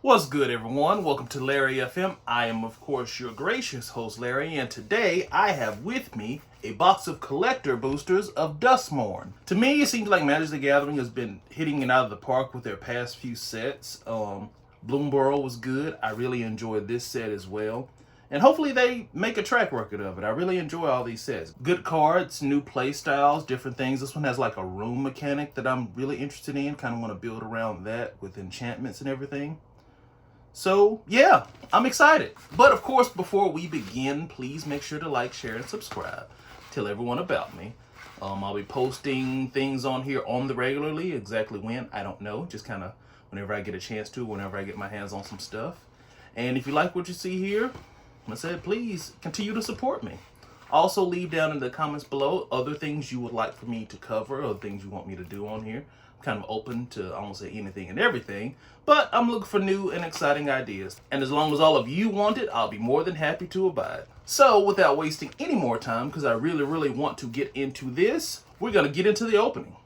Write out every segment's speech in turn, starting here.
What's good, everyone? Welcome to Larry FM. I am, of course, your gracious host, Larry, and today I have with me a box of collector boosters of Duskmourn. To me, it seems like Magic the Gathering has been hitting it out of the park with their past few sets. Bloomborough was good. I really enjoyed this set as well. And hopefully they make a track record of it. I really enjoy all these sets. Good cards, new play styles, different things. This one has like a room mechanic that I'm really interested in. Kind of want to build around that with enchantments and everything. So, yeah, I'm excited. But, of course, before we begin, please make sure to like, share, and subscribe. Tell everyone about me. I'll be posting things on here on the regularly. Exactly when, I don't know. Just kind of whenever I get a chance to, whenever I get my hands on some stuff. And if you like what you see here, like I said, please continue to support me. Also, leave down in the comments below other things you would like for me to cover or things you want me to do on here. I'm kind of open to almost say anything and everything, but I'm looking for new and exciting ideas. And as long as all of you want it, I'll be more than happy to abide. So, without wasting any more time, because I really want to get into this, we're going to get into the opening.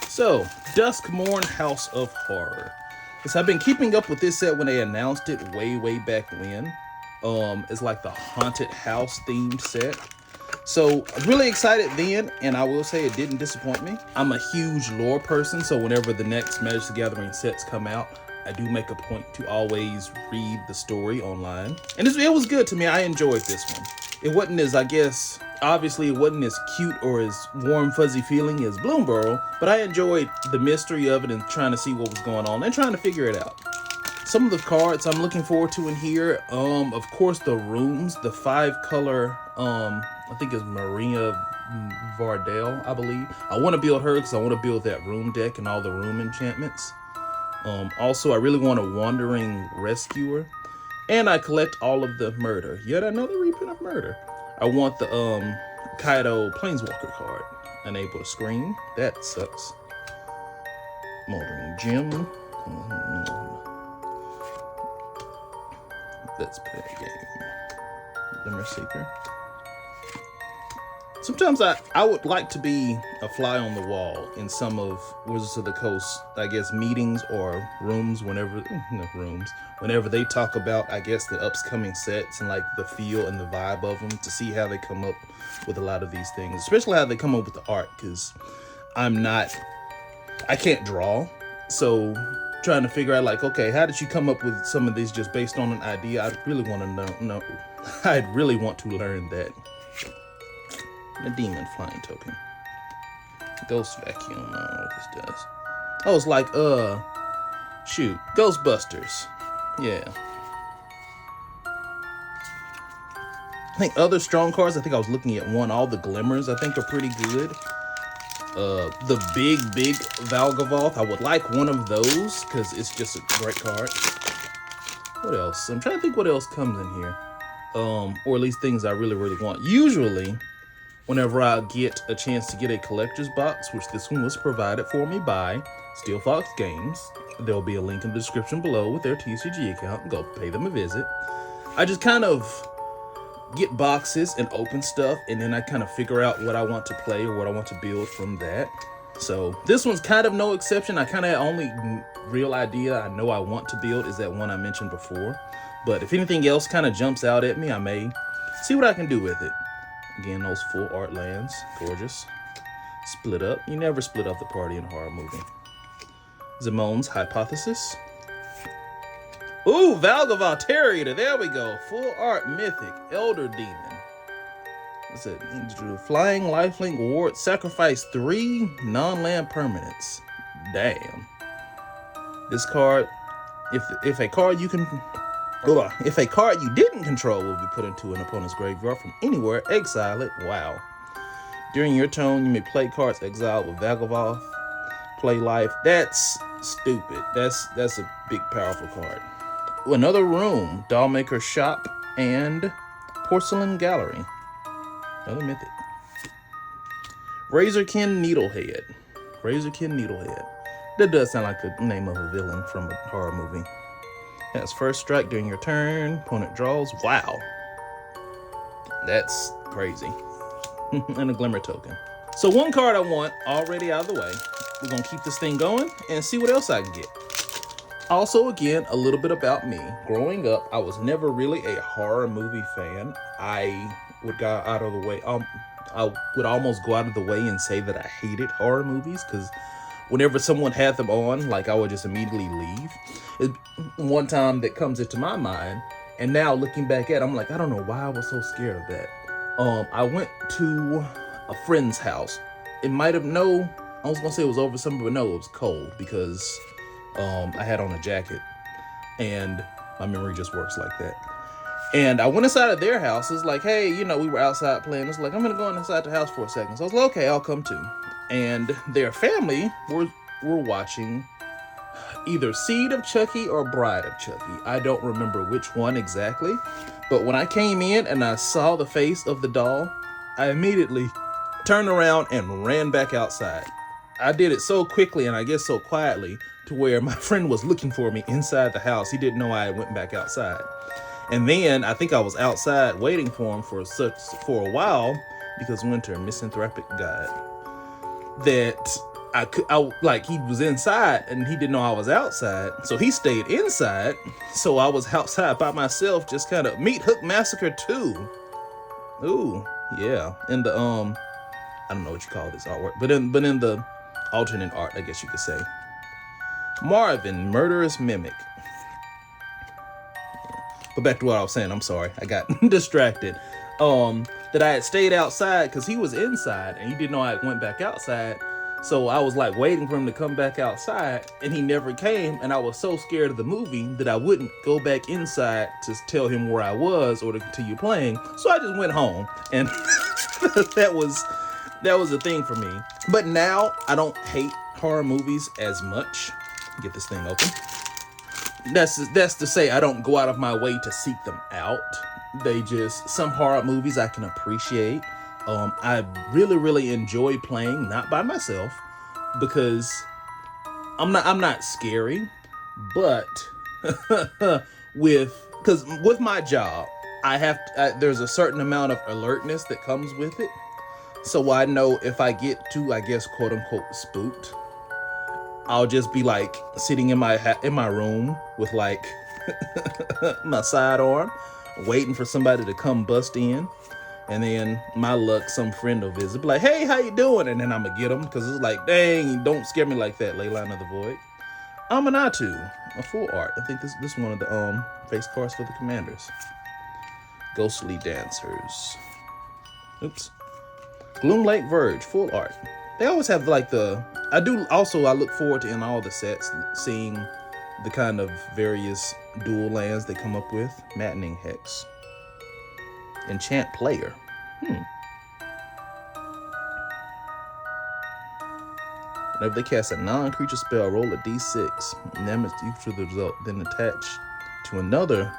So, Duskmourn House of Horror. Because I've been keeping up with this set when they announced it way back when. It's like the haunted house themed set. So I was really excited then, and I will say it didn't disappoint me. I'm a huge lore person, so whenever the next Magic the Gathering sets come out, I do make a point to always read the story online. And it was good to me. I enjoyed this one. It wasn't as, I guess, obviously it wasn't as cute or as warm, fuzzy feeling as Bloomborough, but I enjoyed the mystery of it and trying to see what was going on and trying to figure it out. Some of the cards I'm looking forward to in here, of course, the rooms, the 5-color, I think it's Maria Vardell, I believe. I want to build her because I want to build that room deck and all the room enchantments. Also, I really want a Wandering Rescuer. And I collect all of the Murder. Yet another reprint of Murder. I want the Kaido Planeswalker card. Unable to screen. That sucks. Moldering Gem. Let's play a game. Glimmer Seeker. Sometimes I would like to be a fly on the wall in some of Wizards of the Coast, I guess, meetings or rooms whenever they talk about, I guess, the upcoming sets and like the feel and the vibe of them, to see how they come up with a lot of these things, especially how they come up with the art, because I can't draw. So trying to figure out like, okay, how did you come up with some of these just based on an idea? I really want to know. I'd really want to learn that. A demon flying token. Ghost vacuum. I don't know what this does. Oh, it's like, shoot. Ghostbusters. Yeah. I think other strong cards, I think I was looking at one. All the glimmers, I think, are pretty good. The big Valgavoth. I would like one of those because it's just a great card. What else? I'm trying to think what else comes in here. Or at least things I really want. Usually, whenever I get a chance to get a collector's box, which this one was provided for me by Steel Fox Games, there'll be a link in the description below with their TCG account. Go pay them a visit. I just kind of get boxes and open stuff, and then I kind of figure out what I want to play or what I want to build from that. So this one's kind of no exception. I kind of only real idea I know I want to build is that one I mentioned before. But if anything else kind of jumps out at me, I may see what I can do with it. Again, those full art lands. Gorgeous. Split up. You never split up the party in a horror movie. Zimone's Hypothesis. Ooh, Valgavoth Terrier. There we go. Full art mythic. Elder Demon. What's it? Flying lifelink ward. Sacrifice 3 non-land permanents. Damn. This card, if a card you didn't control will be put into an opponent's graveyard from anywhere, exile it. Wow. During your turn, you may play cards exiled with Valgavoth. Play life. That's stupid. That's a big, powerful card. Another room. Dollmaker Shop and Porcelain Gallery. Another mythic. Razorkin Needlehead. Razorkin Needlehead. That does sound like the name of a villain from a horror movie. That's first strike during your turn. Opponent draws. Wow. That's crazy. And a Glimmer token. So one card I want already out of the way. We're going to keep this thing going and see what else I can get. Also, again, a little bit about me. Growing up, I was never really a horror movie fan. I would go out of the way. I would almost go out of the way and say that I hated horror movies because whenever someone had them on, like I would just immediately leave. One time that comes into my mind, and now looking back at it, I'm like, I don't know why I was so scared of that. I went to a friend's house. It might have I was gonna say it was over summer, but no, it was cold because I had on a jacket, and my memory just works like that. And I went inside of their house. It was like, hey, we were outside playing. It's like, I'm gonna go inside the house for a second. So I was like, okay, I'll come too. And their family were watching either Seed of Chucky or Bride of Chucky. I don't remember which one exactly. But when I came in and I saw the face of the doll, I immediately turned around and ran back outside. I did it so quickly and I guess so quietly to where my friend was looking for me inside the house. He didn't know I went back outside. And then I think I was outside waiting for him for a while because Winter, misanthropic guide, that he was inside and he didn't know I was outside. So he stayed inside. So I was outside by myself, just kind of Meat Hook Massacre 2. Ooh, yeah. In the, I don't know what you call this artwork, but in the alternate art, I guess you could say. Marvin, Murderous Mimic. But back to what I was saying, I'm sorry, I got distracted. That I had stayed outside because he was inside and he didn't know I went back outside. So I was like waiting for him to come back outside and he never came. And I was so scared of the movie that I wouldn't go back inside to tell him where I was or to continue playing. So I just went home, and that was a thing for me. But now I don't hate horror movies as much. Get this thing open. That's to say I don't go out of my way to seek them out. Some horror movies I can appreciate. I really, really enjoy playing, not by myself, because I'm not scary, but with my job, there's a certain amount of alertness that comes with it. So I know if I get too, I guess, quote unquote, spooked, I'll just be like sitting in my room with like my sidearm, waiting for somebody to come bust in. And then my luck, some friend will visit, be like, hey, how you doing? And then I'm gonna get them because it's like, dang, don't scare me like that, Leyline of the Void. Amanatu, a full art. I think this is one of the face cards for the commanders. Ghostly Dancers. Oops. Gloom Lake Verge, full art. They always have like I look forward to in all the sets seeing the kind of various dual lands they come up with. Maddening Hex. Enchant Player. Whenever they cast a non-creature spell, roll a d6. And damage equal to the result, then attach to another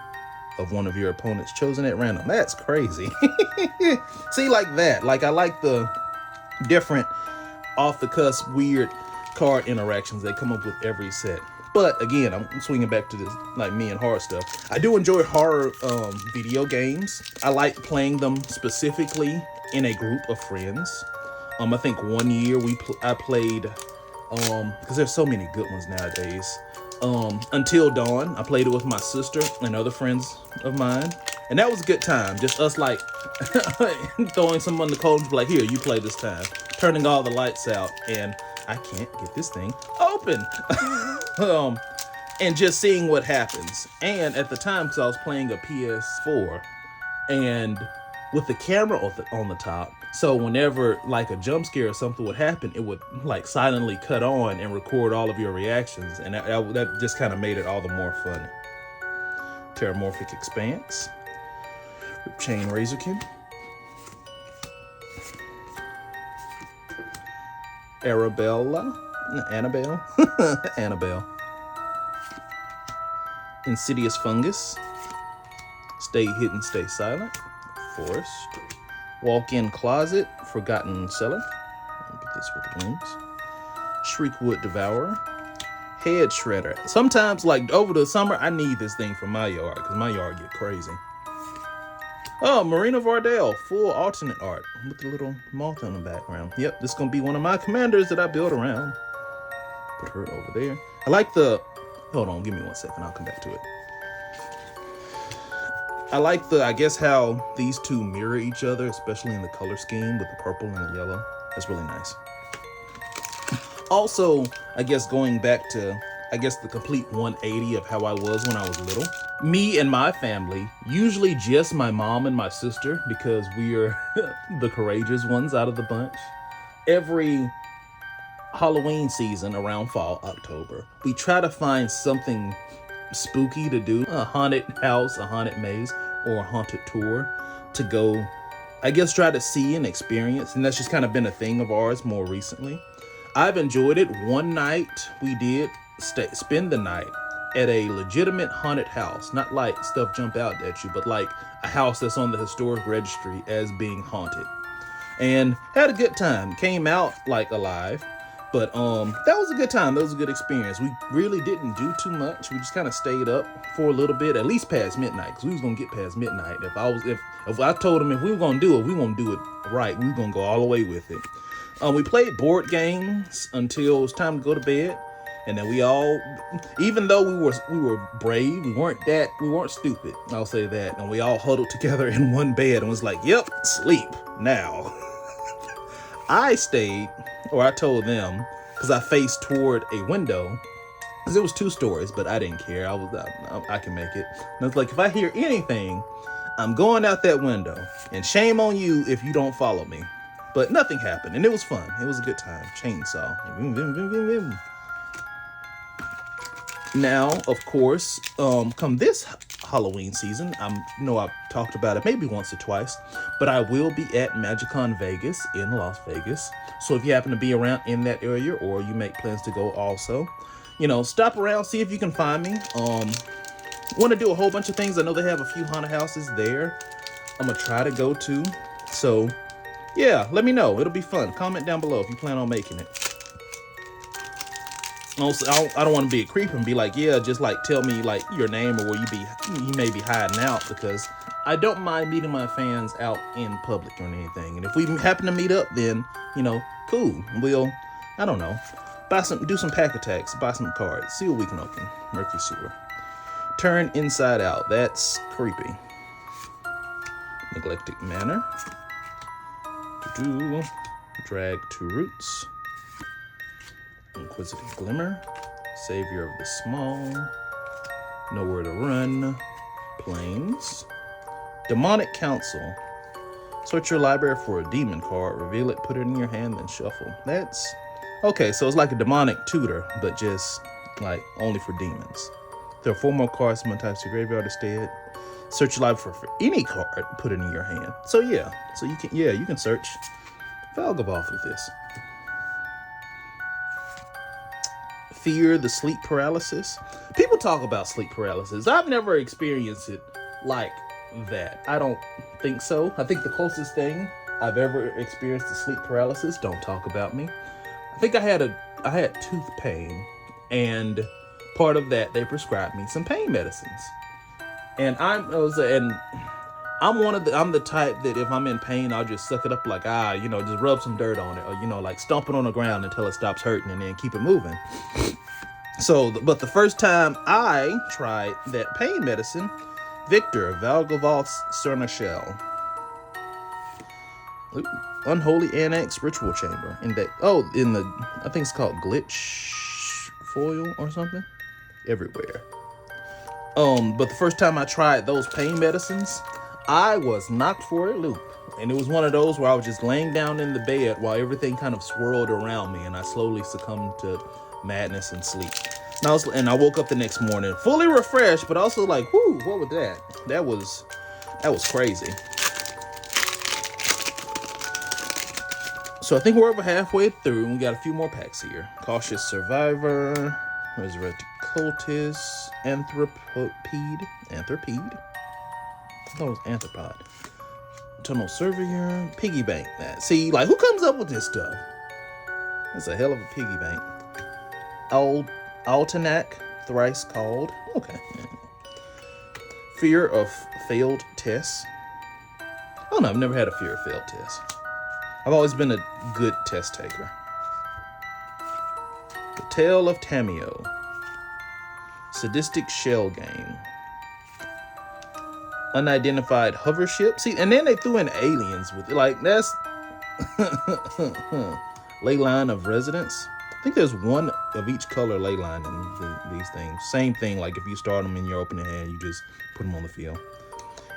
of one of your opponent's chosen at random. That's crazy. See, like that. Like, I like the different off-the-cusp weird card interactions they come up with every set. But again, I'm swinging back to this, like, me and horror stuff. I do enjoy horror video games. I like playing them specifically in a group of friends. I think one year I played, because there's so many good ones nowadays. Until Dawn, I played it with my sister and other friends of mine. And that was a good time. Just us like throwing someone the code, like, here, you play this time. Turning all the lights out, and I can't get this thing open. And just seeing what happens. And at the time, because I was playing a PS4, and with the camera on the top, so whenever like a jump scare or something would happen, it would like silently cut on and record all of your reactions, and that just kind of made it all the more funny. Terramorphic Expanse, Chain Razorkin, Annabelle, Insidious Fungus, Stay Hidden, Stay Silent, Forest, Walk-In Closet, Forgotten Cellar, put this with the wings, Shriekwood Devourer, Head Shredder. Sometimes, like over the summer, I need this thing for my yard because my yard get crazy. Oh, Marina Vardell, full alternate art with a little moth on the background. Yep, this is gonna be one of my commanders that I build around. Put her over there. I like the Hold on, give me 1 second. I'll come back to it. I like I guess how these two mirror each other, especially in the color scheme with the purple and the yellow. That's really nice. Also, I guess going back to, the complete 180 of how I was when I was little. Me and my family, usually just my mom and my sister, because we are the courageous ones out of the bunch. Every Halloween season around fall, October, we try to find something spooky to do. A haunted house, a haunted maze, or a haunted tour to go, I guess, try to see and experience. And that's just kind of been a thing of ours more recently. I've enjoyed it. One night we did spend the night at a legitimate haunted house. Not like stuff jump out at you, but like a house that's on the historic registry as being haunted. And had a good time. Came out like alive. But that was a good time. That was a good experience. We really didn't do too much. We just kind of stayed up for a little bit, at least past midnight, because we was gonna get past midnight. If I told him if we were gonna do it, we gonna do it right. We were gonna go all the way with it. We played board games until it was time to go to bed, and then we all, even though we were brave, we weren't stupid. I'll say that. And we all huddled together in one bed and was like, "Yep, sleep now." I stayed, or I told them, because I faced toward a window, because it was 2 stories, but I didn't care. I can make it. And I was like, if I hear anything, I'm going out that window, and shame on you if you don't follow me. But nothing happened, and it was fun. It was a good time. Chainsaw. Now, of course, come this Halloween season, I've talked about it maybe once or twice, but I will be at MagicCon Vegas in Las Vegas. So if you happen to be around in that area, or you make plans to go also, stop around, see if you can find me. Want to do a whole bunch of things. I know they have a few haunted houses there I'm gonna try to go to. So yeah, let me know. It'll be fun. Comment down below if you plan on making it. Also, I don't want to be a creep and be like, yeah, just like tell me like your name or where you may be hiding out, because I don't mind meeting my fans out in public or anything. And if we happen to meet up, then cool. We'll, I don't know, do some pack attacks, buy some cards, see what we can open. Murky Sewer. Turn inside out. That's creepy. Neglected Manor. Drag 2 roots. Inquisitive Glimmer. Savior of the Small. Nowhere to Run. Plains. Demonic Council. Search your library for a demon card. Reveal it, put it in your hand, then shuffle. That's okay. So it's like a demonic tutor, but just like only for demons. There are 4 more cards, someone types your graveyard instead. Search your library for any card, put it in your hand. So yeah, you can search Valgavoth with this. Fear the sleep paralysis. People talk about sleep paralysis. I've never experienced it like that. I don't think so. I think the closest thing I've ever experienced to sleep paralysis, don't talk about me. I think I had tooth pain, and part of that they prescribed me some pain medicines. And I'm the type that if I'm in pain, I'll just suck it up like, just rub some dirt on it, or, like stomp it on the ground until it stops hurting and then keep it moving. But the first time I tried that pain medicine, Victor, Valgavoth's Cernachel. Unholy Annex Ritual Chamber. I think it's called Glitch Foil or something. Everywhere. But the first time I tried those pain medicines, I was knocked for a loop. And it was one of those where I was just laying down in the bed while everything kind of swirled around me, and I slowly succumbed to madness and sleep. And I woke up the next morning fully refreshed, but also like, whoo, what was that? That was crazy. So I think we're over halfway through, and we got a few more packs here. Cautious Survivor, Resurrected Cultist, Anthropede. I thought it was Anthropod. Tunnel Surveyor, Piggy Bank. See, like, who comes up with this stuff? That's a hell of a piggy bank. Altenac, Thrice Called. Okay. Fear of Failed Tests. Oh no, I've never had a fear of failed tests. I've always been a good test taker. The Tale of Tamio. sadistic shell game. Unidentified hover ship. See, and then they threw in aliens with it. Like, that's ley line of residence. I think there's one of each color ley line in these things. Same thing, like if you start them in your opening hand, you just put them on the field.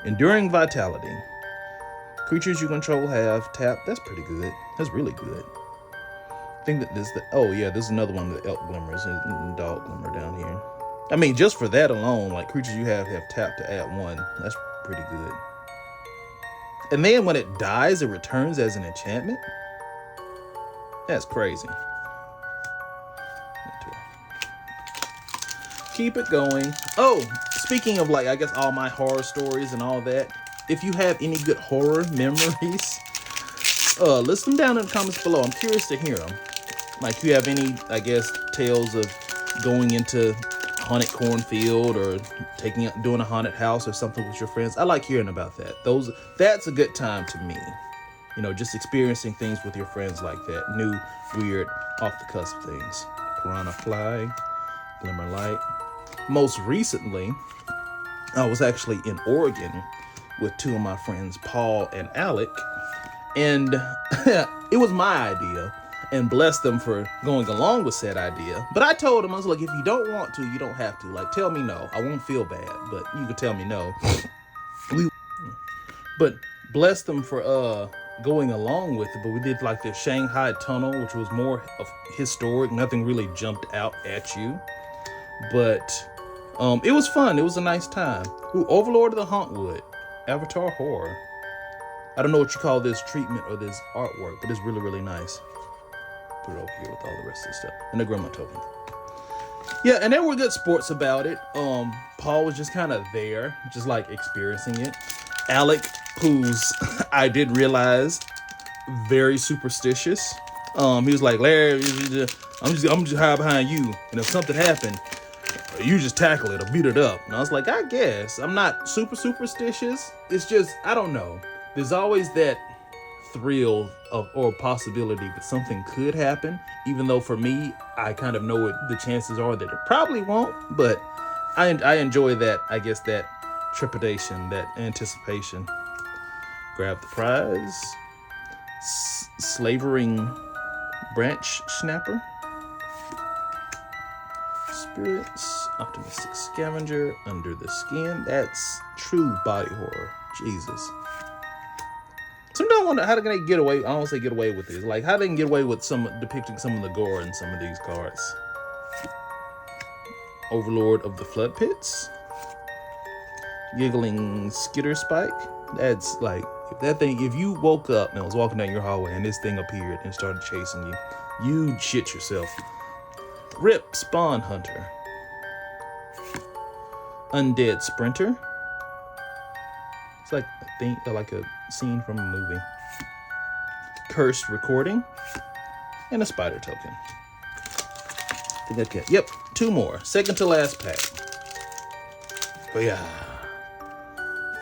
Enduring vitality. Creatures you control have tap. That's pretty good. That's really good. I think that this, oh yeah, this is another one of the elk glimmers and dog glimmer down here. I mean, just for that alone, like creatures you have tap to add 1. That's pretty good. And then when it dies, it returns as an enchantment. That's crazy. Keep it going. Oh, speaking of, like, I guess all my horror stories and all that, if you have any good horror memories, list them down in the comments below. I'm curious to hear them. Like, you have any, I guess, tales of going into haunted cornfield or doing a haunted house or something with your friends. I like hearing about that. That's a good time to me. You know, just experiencing things with your friends like that. New, weird, off the cusp things. Piranha fly, glimmer light. Most recently, I was actually in Oregon with 2 of my friends, Paul and Alec, and it was my idea, and bless them for going along with said idea. But I told them, I was like, if you don't want to, you don't have to. Like, tell me no. I won't feel bad, but you can tell me no. But bless them for going along with it. But we did like the Shanghai Tunnel, which was more of historic. Nothing really jumped out at you. But it was fun. It was a nice time. Ooh, Overlord of the Hauntwood. Avatar Horror. I don't know what you call this treatment or this artwork, but it's really, really nice. Put it over here with all the rest of the stuff. And the Grandma token. Yeah, and there were good sports about it. Paul was just kind of there, just like experiencing it. Alec, who's, I did realize, very superstitious. He was like, Larry, I'm just hide behind you. And if something happened, you just tackle it or beat it up. And I was like, I guess. I'm not super superstitious. It's just, I don't know. There's always that thrill of or possibility that something could happen, even though for me, I kind of know what the chances are that it probably won't. But I enjoy that, I guess, that trepidation, that anticipation. Grab the prize. Slavering branch snapper. Spirits, optimistic scavenger, under the skin. That's true body horror. Jesus. Sometimes I wonder how they get away. I don't want to say get away with this. Like how they can get away with depicting some of the gore in some of these cards. Overlord of the Flood Pits. Giggling Skitter Spike. That's like if you woke up and was walking down your hallway and this thing appeared and started chasing you, you'd shit yourself. Rip Spawn Hunter. Undead Sprinter. It's like a scene from a movie. Cursed Recording. And a spider token. Okay. Yep, 2 more. Second to last pack. But yeah.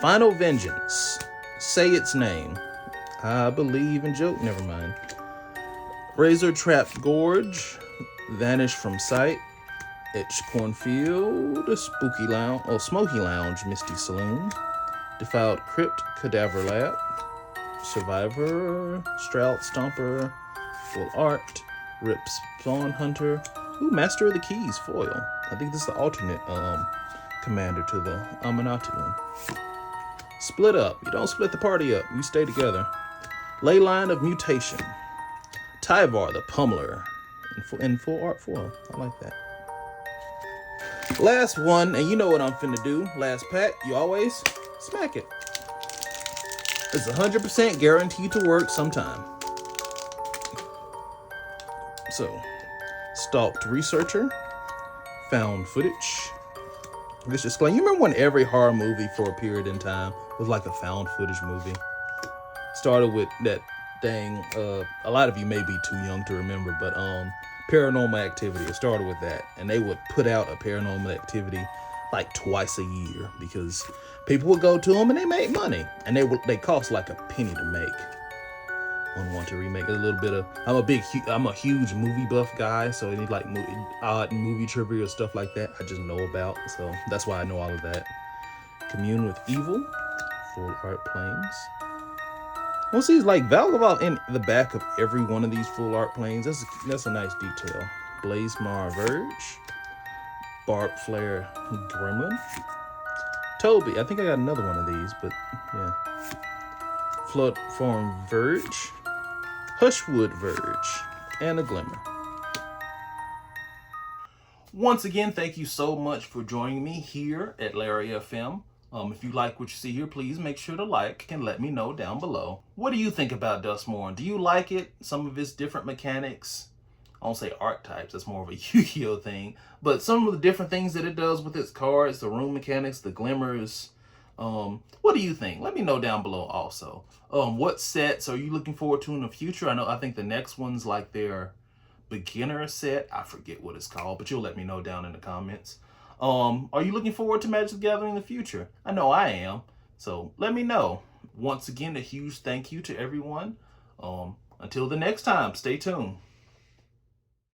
Final Vengeance. Say its name. I believe in joke. Never mind. Razor Trap Gorge. Vanish from Sight. Etch Cornfield. Spooky Lounge. Oh, Smoky Lounge. Misty Saloon. Defiled Crypt. Cadaver Lab. Survivor. Strout Stomper. Full Art. Rip Spawn Hunter. Ooh, Master of the Keys foil. I think this is the alternate commander to the Aminati one. Split up. You don't split the party up. You stay together. Leyline of Mutation. Tyvar the Pummeler. In full art foil. I like that. Last one, and you know what I'm finna do. Last pack. You always smack it. It's 100% guaranteed to work sometime. So, Stalked Researcher. Found Footage. This just like, you remember when every horror movie for a period in time was like a found footage movie? Started with that thing, a lot of you may be too young to remember, but Paranormal Activity. It started with that, and they would put out a Paranormal Activity like twice a year because people would go to them and they made money, and they cost like a penny to make. on want to remake a little bit of. I'm a huge movie buff guy, so any like odd movie trivia or stuff like that, I just know about. So that's why I know all of that. Commune with Evil, full art planes. Well, see, like Valgavoth in the back of every one of these full art planes. That's a nice detail. Blazemar Verge, Barb Flare Gremlin, Toby. I think I got another one of these, but yeah. Flood Form Verge, Hushwood Verge, and a Glimmer. Once again, thank you so much for joining me here at Larry FM. If you like what you see here, please make sure to like and let me know down below. What do you think about Duskmourn? Do you like it? Some of its different mechanics? I won't say archetypes, that's more of a Yu-Gi-Oh thing. But some of the different things that it does with its cards, the room mechanics, the glimmers. What do you think? Let me know down below also. What sets are you looking forward to in the future? I think the next one's like their beginner set. I forget what it's called, but you'll let me know down in the comments. Are you looking forward to Magic the Gathering in the future? I know I am. So let me know. Once again, a huge thank you to everyone. Until the next time, stay tuned.